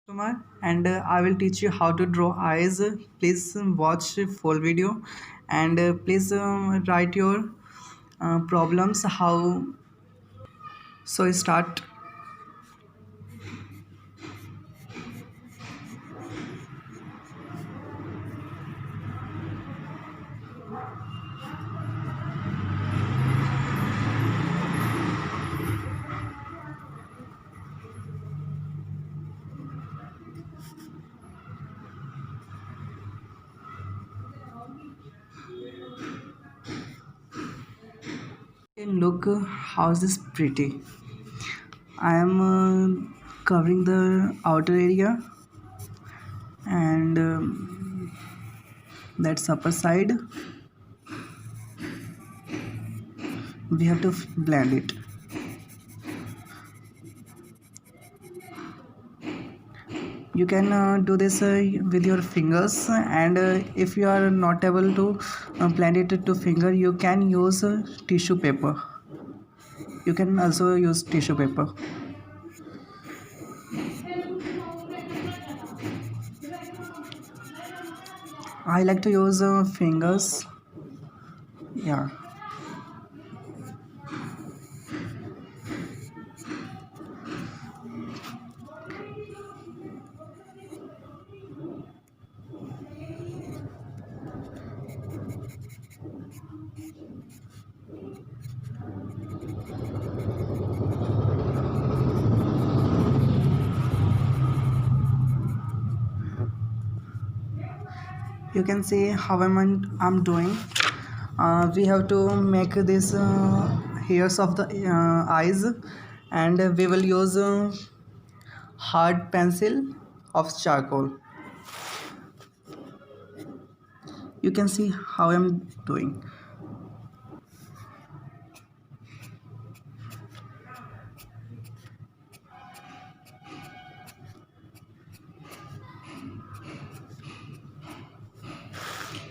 Kumar, and I will teach you how to draw eyes. Please watch full video, and please write your problems. How so? Start. Look, how's this pretty? I am covering the outer area, and that's upper side. We have to blend it. You can do this with your fingers, and if you are not able to blend it to finger, you can use tissue paper. You can also use tissue paper. I like to use fingers. Yeah, you can see how I'm doing. We have to make this hairs of the eyes, and we will use hard pencil of charcoal. You can see how I'm doing.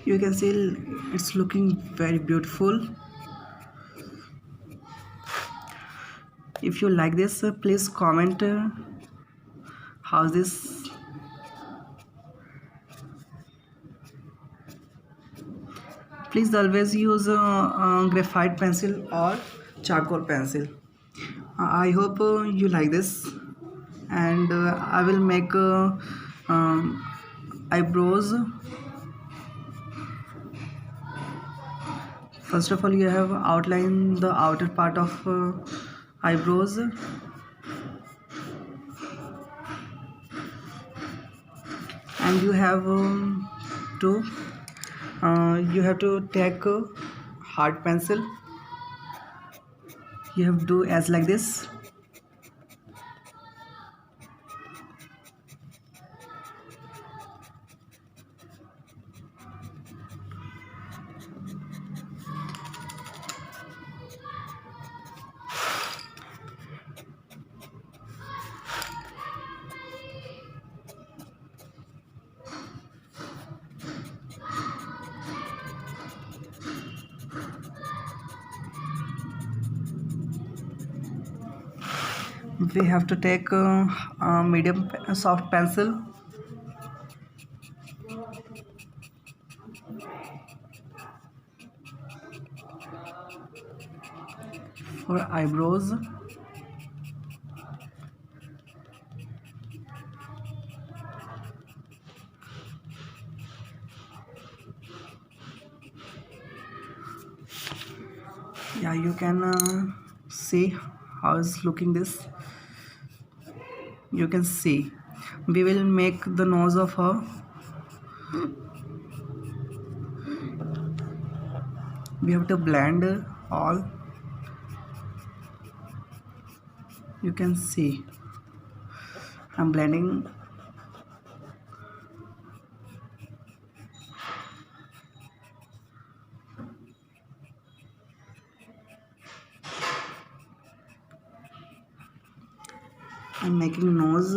You can see it's looking very beautiful. If you like this, please comment how's this. Please always use graphite pencil or charcoal pencil. I hope you like this, and I will make eyebrows. First of all, you have outlined the outer part of eyebrows, and to you have to take a hard pencil. You have to do as like this. We have to take a medium soft pencil. For eyebrows. Yeah, you can see how is looking this. You can see we will make the nose of her. We have to blend all. You can see I'm blending. I'm making nose.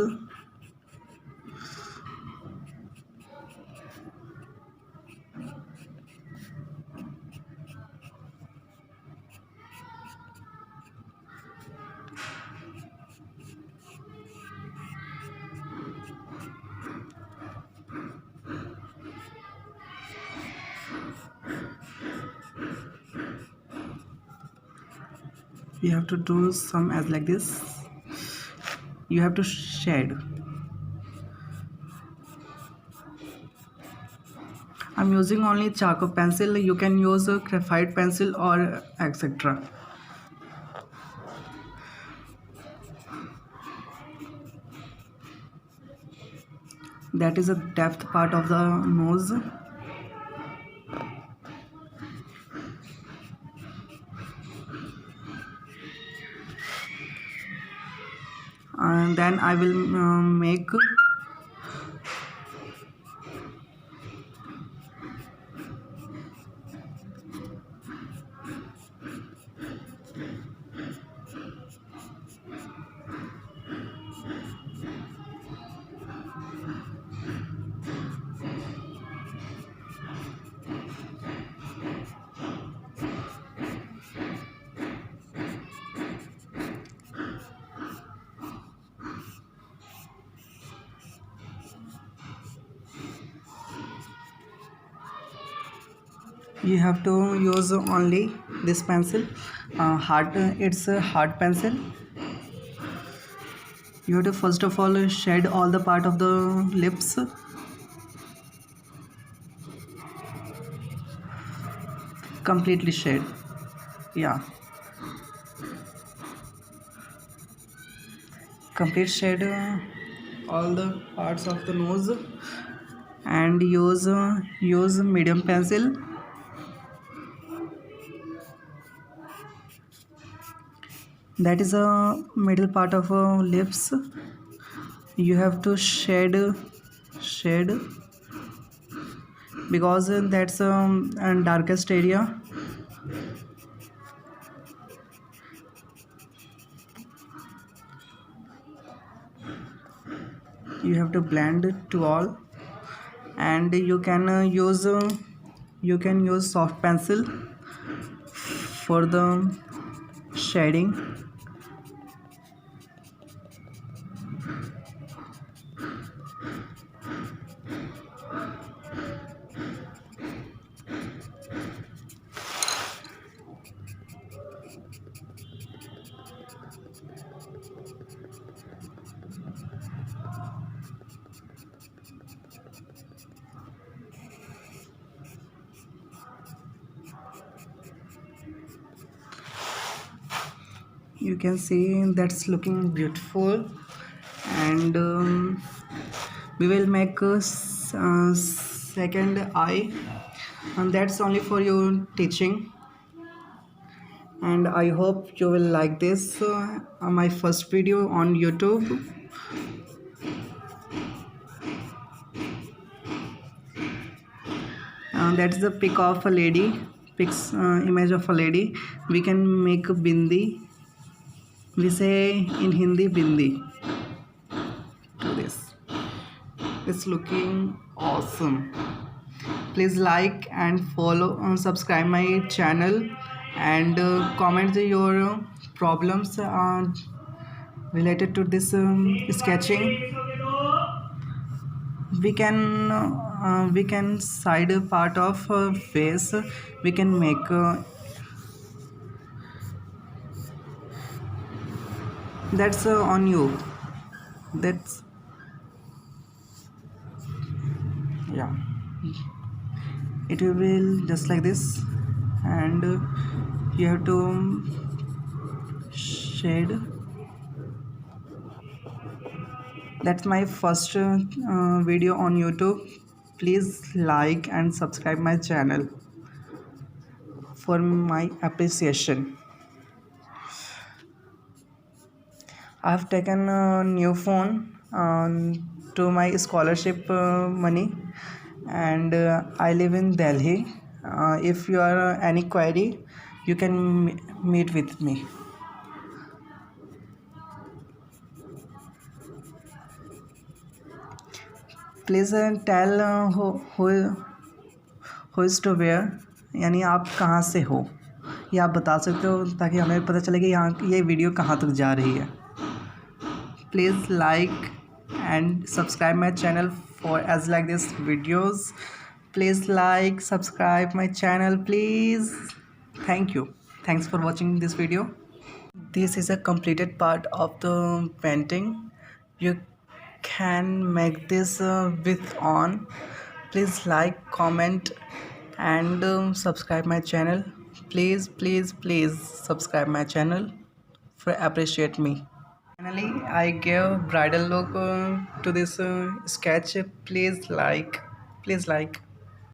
You have to do some as like this. You have to shade. I'm using only charcoal pencil. You can use a graphite pencil or etc. That is the depth part of the nose. And then I will make you have to use only this pencil, hard. It's a hard pencil. You have to first of all shade all the part of the lips. Completely shade. Yeah. Complete shade all the parts of the nose, and use medium pencil. That is a middle part of lips. You have to shade because that's darkest area. You have to blend to all, and you can use soft pencil for the shading. You can see that's looking beautiful, and we will make a second eye, and that's only for you teaching. And I hope you will like this my first video on YouTube. That's the pic of a lady, image of a lady. We can make a bindi. We say in Hindi bindi to this. It's looking awesome. Please like and follow, subscribe my channel, and comment your problems related to this sketching. We can side part of face. We can make that's on you. That's yeah. It will be just like this, and you have to shade. That's my first video on YouTube. Please like and subscribe my channel for my appreciation. I have taken a new phone to my scholarship money, and I live in Delhi. If you are any query, you can meet with me. Please tell who is to where, यानी आप कहाँ से हो, ये आप बता सकते हो ताकि हमें पता चले कि यहाँ ये वीडियो कहाँ तक जा रही है. Please like and subscribe my channel for as like this videos. Please like, subscribe my channel, please. Thank you. Thanks for watching this video. This is a completed part of the painting. You can make this with on. Please like, comment, and subscribe my channel. Please subscribe my channel for appreciate me. Finally, I gave bridal look to this sketch. Please like.